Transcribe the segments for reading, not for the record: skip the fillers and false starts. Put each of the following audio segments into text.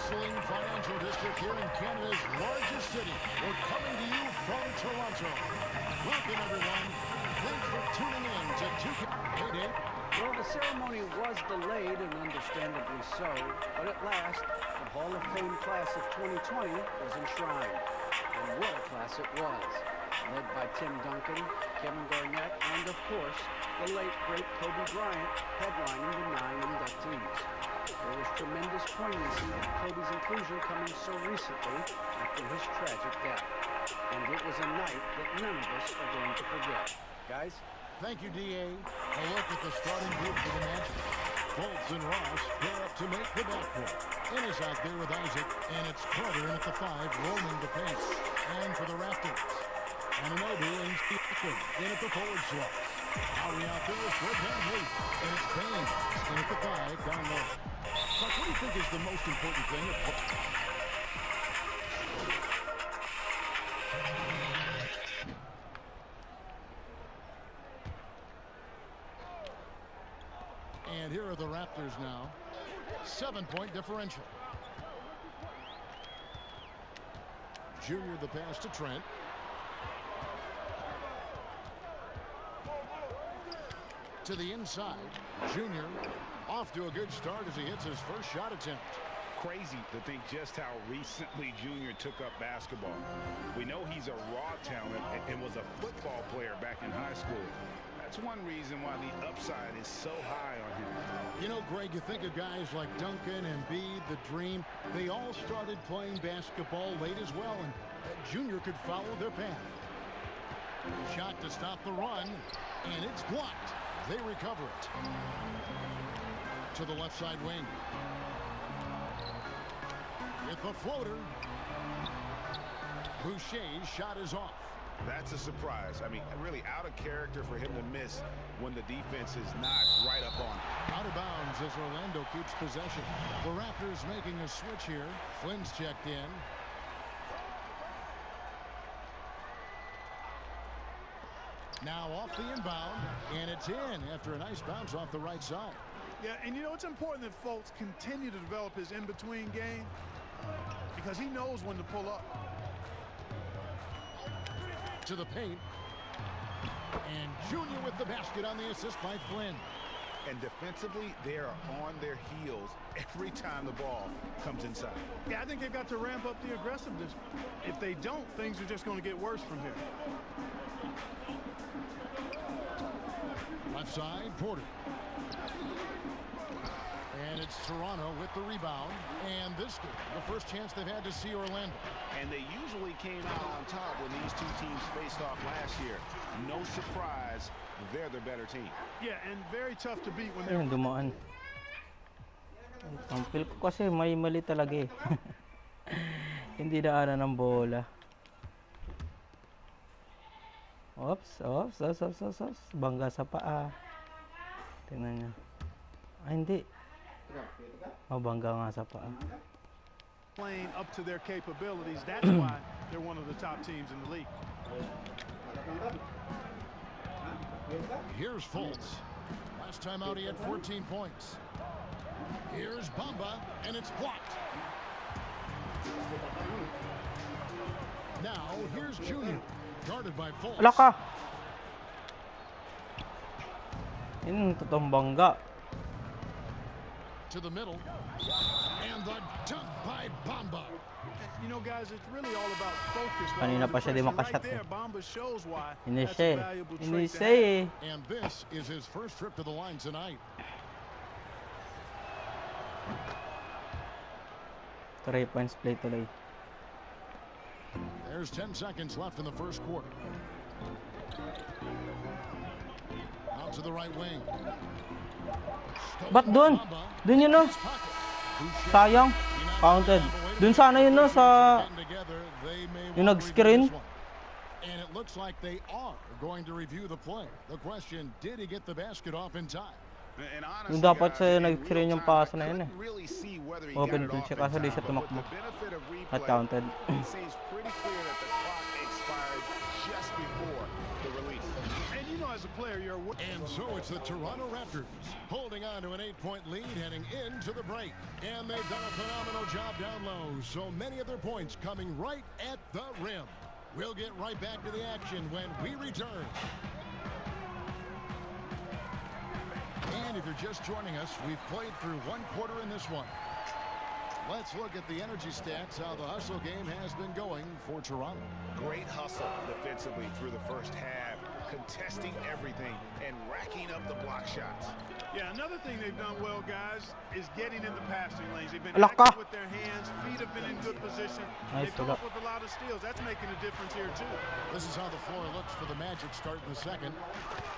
bustling financial district here in Canada's largest city. We're coming to you from Toronto. Welcome, everyone. Thanks for tuning in to 2K. Hey, Dave. Well, the ceremony was delayed, and understandably so, but at last, the Hall of Fame class of 2020 was enshrined. And what a class it was. Led by Tim Duncan, Kevin Garnett, and of course, the late, great Kobe Bryant, headlining the 9 inductees. There was tremendous poignancy with Kobe's inclusion coming so recently after his tragic death. And it was a night that none of us are going to forget. Guys? Thank you, D.A. A look at the starting group for the match. Fultz and Ross pair up to make the backcourt. Ennis out there with Isaac, and it's Carter in at the 5, roaming the paint. And for the Raptors, Anunoby and Stephen in at the forward slot. Lowry out there with Fred VanVleet, and it's Baines in at the 5 down low. Mark, what do you think is the most important thing? And here are the Raptors now. 7-point differential. Junior the pass to Trent. To the inside. Junior off to a good start as he hits his first shot attempt. Crazy to think just how recently Junior took up basketball. We know he's a raw talent and was a football player back in high school. That's one reason why the upside is so high on him. You know, Greg, you think of guys like Duncan, Embiid, the Dream. They all started playing basketball late as well, and Junior could follow their path. Shot to stop the run, and it's blocked. They recover it. To the left side wing. With the floater. Boucher's shot is off. That's a surprise. I mean, really out of character for him to miss when the defense is not right up on him. Out of bounds as Orlando keeps possession. The Raptors making a switch here. Flynn's checked in. Now off the inbound, and it's in after a nice bounce off the right side. Yeah, and you know, it's important that Fultz continue to develop his in-between game because he knows when to pull up. To the paint. And Junior with the basket on the assist by Flynn. And defensively, they are on their heels every time the ball comes inside. Yeah, I think they've got to ramp up the aggressiveness. If they don't, things are just going to get worse from here. Left side, Porter. And it's Toronto with the rebound. And this game, the first chance they've had to see Orlando. And they usually came out on top when these two teams faced off last year. No surprise, they're the better team. Yeah, and very tough to beat when they're... Ayun, dumaan. Ang feel ko kasi may mali talaga eh. Hindi daanan ng bola. Oops. Bangga sa paa. Tingnan niyo. Ah, hindi. Bangga nga sa paa. Playing up to their capabilities. That's why they're one of the top teams in the league. Here's Fultz. Last time out, he had 14 points. Here's Bamba, and it's blocked. Now, here's Junior. Guarded by Fultz. Ala ka! Yun, totoong bangga. To the middle. And the dunk by Bamba. You know, guys, it's really all about focus. Kanina pa siya di makashot. Right there, Bamba shows why. Hindi That's siya a valuable eh. Hindi trait to siya have. eh. And this is his first trip to the line tonight. 3 points play tuloy. There's 10 seconds left in the first quarter. Out to the right wing. Ba't dun? Dun yun no? Sayang. Counted. Dun sana yun no sa... Yung nag-screen. And it looks like they are going to review the play. The question, did he get the basket off in time? Yung dapat sa nag-screen yung pass na yun eh. Open dun siya kaso di siya tumakbo. At counted. It seems pretty clear that the clock expired just before the release. And you know, as a player, you're... And so it's the Toronto Raptors holding on to an 8-point lead heading into the break. And they've done a phenomenal job down low. So many of their points coming right at the rim. We'll get right back to the action when we return. And if you're just joining us, we've played through one quarter in this one. Let's look at the energy stats, how the hustle game has been going for Toronto. Great hustle defensively through the first half, contesting everything and racking up the block shots. Yeah, another thing they've done well, guys, is getting in the passing lanes. They've been Laka. active with their hands, feet have been in good position. Nice, They've come up with a lot of steals. That's making a difference here, too. This is how the floor looks for the Magic start in the second.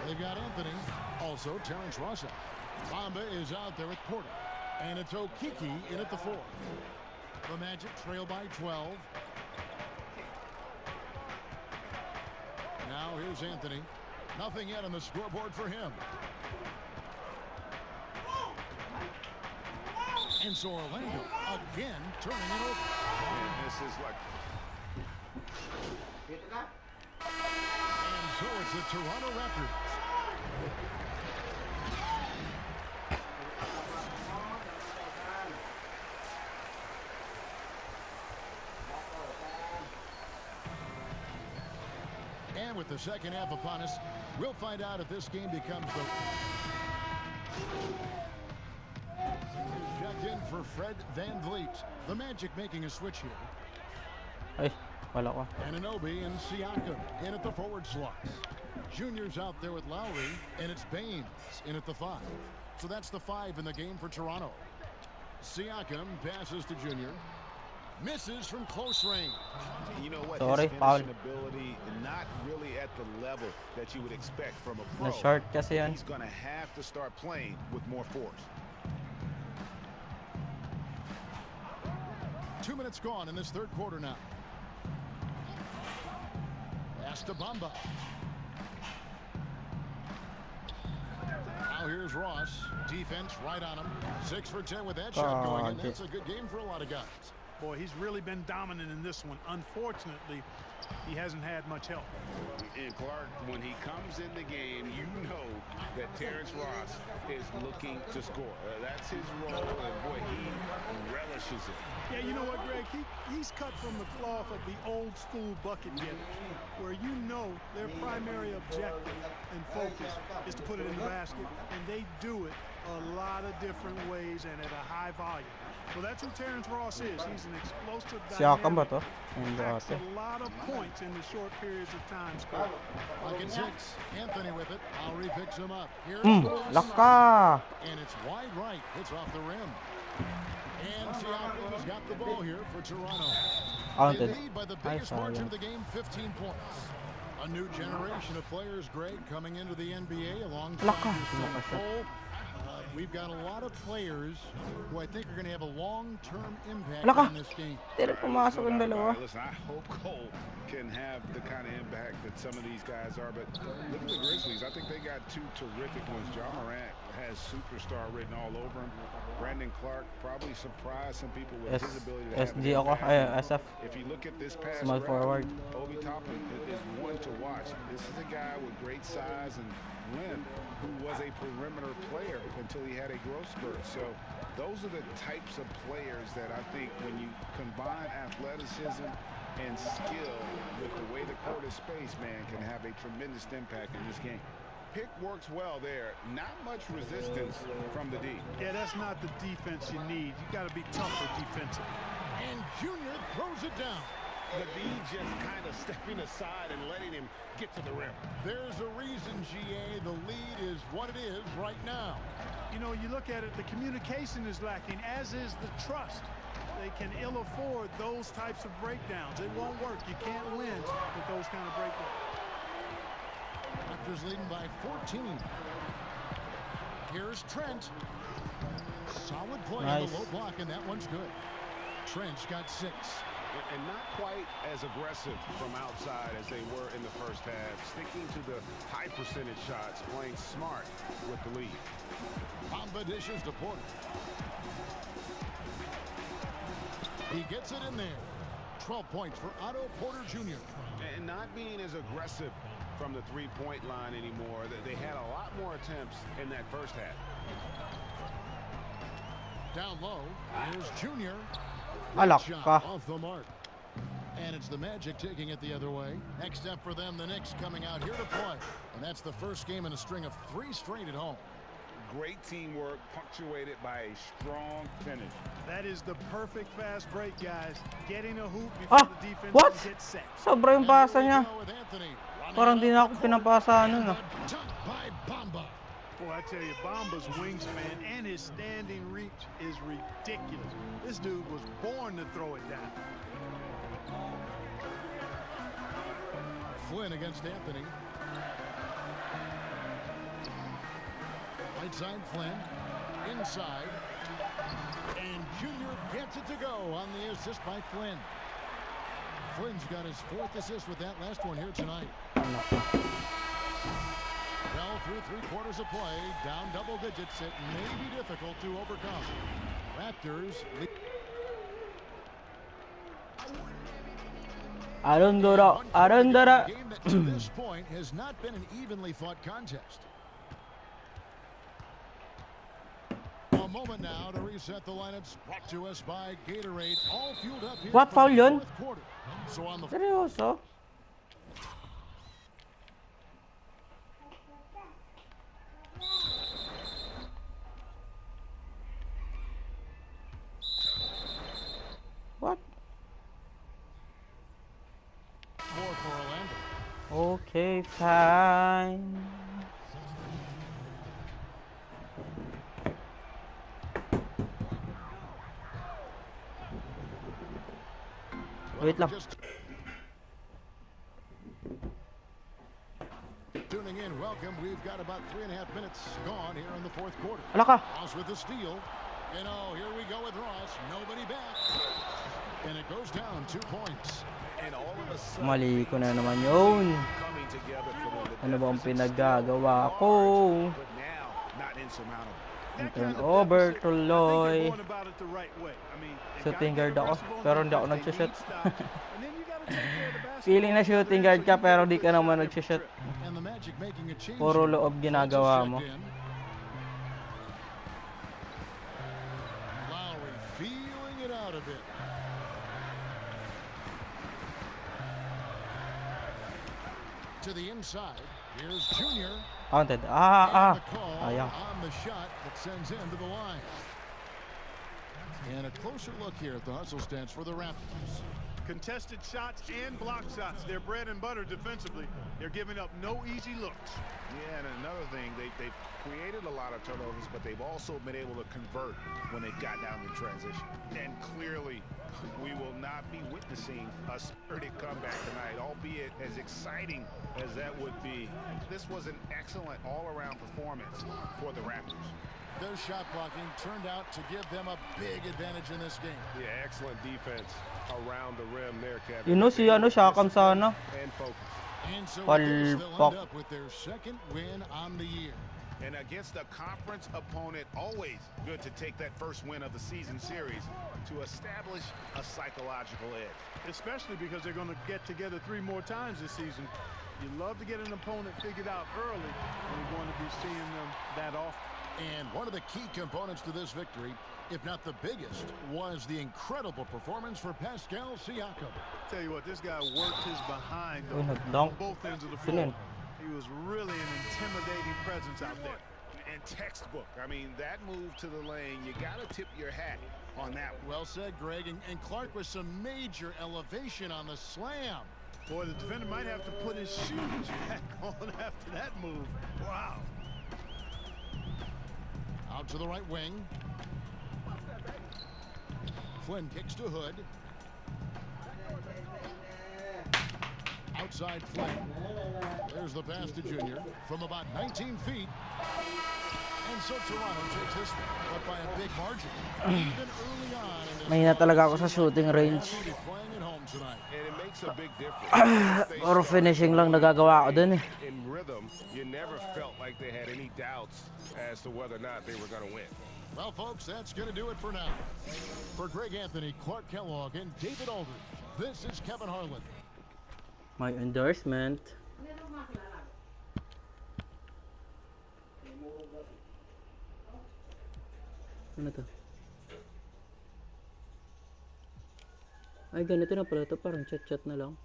They've got Anthony, also Terrence Ross. Bamba is out there with Porter. And it's Okiki in at the 4. The Magic trail by 12. Now here's Anthony. Nothing yet on the scoreboard for him. And so Orlando again turning it over. And this is like... And so it's the Toronto Raptors. And with the second half upon us, we'll find out if this game becomes the... Checked in for Fred VanVleet. The Magic making a switch here. Ay, wala ko. Anunoby and Siakam in at the forward slots. Junior's out there with Lowry, and it's Baines in at the 5. So that's the 5 in the game for Toronto. Siakam passes to Junior. Misses from close range. You know what? Sorry, his foul. finishing ability not really at the level that you would expect from a pro. Na-short kasi yan. He's going to have to start playing with more force. 2 minutes gone in this third quarter now. Bamba. Now here's Ross. Defense right on him. 6 for 10 with that shot going in. That's a good game for a lot of guys. Boy, he's really been dominant in this one. Unfortunately, he hasn't had much help. And Clark, when he comes in the game, you know that Terrence Ross is looking to score. That's his role, and boy, he relishes it. Yeah, you know what, Greg? He's cut from the cloth of the old school bucket getter, where you know their primary objective and focus is to put it in the basket, and they do it a lot of different ways and at a high volume. Well, that's who Terrence Ross is. He's an explosive Siakam ba to? packs a lot of points in the short periods of time scored. Pocket 6. Anthony with it. Lowry picks him up. Here's Laka! And it's wide right. It's off the rim. And Siakam has got the ball here for Toronto. They lead by the biggest margin of the game, 15 points. A new generation of players, Greg, coming into the NBA alongside Cole. We've got a lot of players who I think are going to have a long-term impact on this game. Listen, I hope Cole can have the kind of impact that some of these guys are. But look at the Grizzlies. I think they got 2 terrific ones. Ja Morant has superstar written all over him. Brandon Clark probably surprised some people with his ability to have SG ako, SF. If you look at this past Small forward. Obi Toppin is one to watch. This is a guy with great size and length who was a perimeter player until he had a growth spurt. So those are the types of players that I think when you combine athleticism and skill with the way the court is spaced, man, can have a tremendous impact in this game. Pick works well there. Not much resistance from the D. Yeah, that's not the defense you need. You got to be tougher defensively. And Junior throws it down. The D just kind of stepping aside and letting him get to the rim. There's a reason, GA, the lead is what it is right now. You know, you look at it, the communication is lacking, as is the trust. They can ill afford those types of breakdowns. It won't work. You can't win with those kind of breakdowns. Raptors leading by 14. Here's Trent. Solid play on the low block, and that one's good. Trent's got 6. And not quite as aggressive from outside as they were in the first half. Sticking to the high percentage shots, playing smart with the lead. Bamba dishes to Porter. He gets it in there. 12 points for Otto Porter Jr. And not being as aggressive from the three-point line anymore. They had a lot more attempts in that first half. Down low, here's Junior. Alak Shot ka. off the mark. And it's the Magic taking it the other way. Next step for them, the Knicks coming out here to play. And that's the first game in a string of 3 straight at home. Great teamwork punctuated by a strong finish. That is the perfect fast break, guys. Getting a hoop before Ah, the defense what? can get set. Sobra yung pasa And here niya. we go with Anthony. Parang di na ako pinapasa And nun, the ah. dunk by Bamba. Boy, I tell you, Bamba's wingspan and his standing reach is ridiculous. This dude was born to throw it down. Flynn against Anthony. Right side Flynn. Inside. And Junior gets it to go on the assist by Flynn. Flynn's got his 4th assist with that last one here tonight. Well, through 3/4 of play, down double digits, it may be difficult to overcome. Raptors lead. Arundura, Arundura. Game that to this point has not been an evenly fought contest. A moment now to reset the lineups. Brought to us by Gatorade. All fueled up here What for foul the yun? 4th quarter. So on the Seryoso? What? floor for Orlando. Okay, fine. Wait lang. Tuning in, welcome. We've got about 3.5 minutes gone here in the 4th quarter. Ala ka. Ross with the steal. And oh, here we go with Ross. Nobody back. And it goes down 2 points. And all of a sudden, Mali ko na naman yun. coming together for them. Ano ba ang pinaggagawa ko? But now, not insurmountable. Turnover tuloy. Going about it the right way. I mean, they Shooting gotta guard get ako, aggressive on pero hindi defense. ako They nagsushoot. need stops. And then you gotta take care of the basketball. Feeling na shooting guard ka pero di ka naman nagsushoot. And the Magic making a change. Puro here. loob ginagawa mo. Checked in. Lowry feeling it out a bit. To the inside. Here's Junior. Counted. And the call Ayaw. on the shot that sends him to the line. And a closer look here at the hustle stance for the Raptors. Contested shots and block shots. They're bread and butter defensively. They're giving up no easy looks. Yeah, and another thing, they've created a lot of turnovers, but they've also been able to convert when they got down in transition. And clearly, we will not be witnessing a spirited comeback tonight, albeit as exciting as that would be. This was an excellent all-around performance for the Raptors. Their shot blocking turned out to give them a big advantage in this game. Yeah, excellent defense around the rim there, Kevin. You know si ano, Siakam sana. And focus. And so with this, they'll Palpak. end up with their 2nd win on the year. And against a conference opponent, always good to take that first win of the season series to establish a psychological edge. Especially because they're going to get together 3 more times this season. You love to get an opponent figured out early, and you're going to be seeing them that often. And one of the key components to this victory, if not the biggest, was the incredible performance for Pascal Siakam. Tell you what, this guy worked his behind Uy, on nag-dunk. both ends of the Sino floor. yun? He was really an intimidating presence out there. And textbook. I mean, that move to the lane, you got to tip your hat on that one. Well said, Greg. And Clark with some major elevation on the slam. Boy, the defender might have to put his shoes back on after that move. Wow. Out to the right wing. Flynn kicks to Hood. Outside Flynn. There's the pass to Junior from about 19 feet. And so Toronto takes this one, but by a big margin. Even early on in this Mahina talaga ako sa shooting range. playing at home tonight. And it makes a big difference. Puro finishing lang nagagawa ko dun eh. In rhythm, you never felt like they had any doubts as to whether or not they were going to win. Well, folks, that's going to do it for now. For Greg Anthony, Clark Kellogg, and David Aldridge, this is Kevin Harlan. My endorsement. Ano to? Ay, ganito na pala to. Parang chat-chat na lang.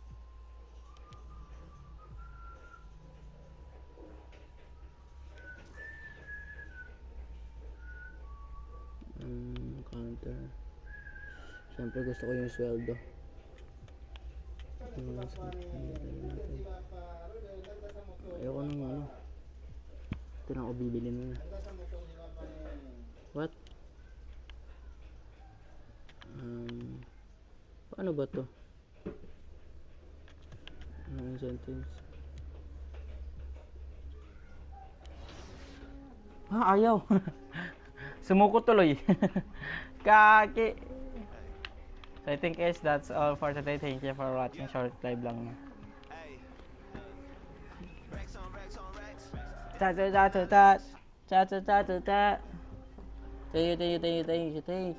Counter. Siyempre gusto ko yung sweldo. Ayoko nung ano. Ito na ako bibili muna. What? Paano ba to? Anong incentives? Ayaw. Sumuko tuloy. Kaki. So I think guys, that's all for today. Thank you for watching. Short live lang na. Thank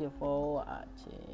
you for watching.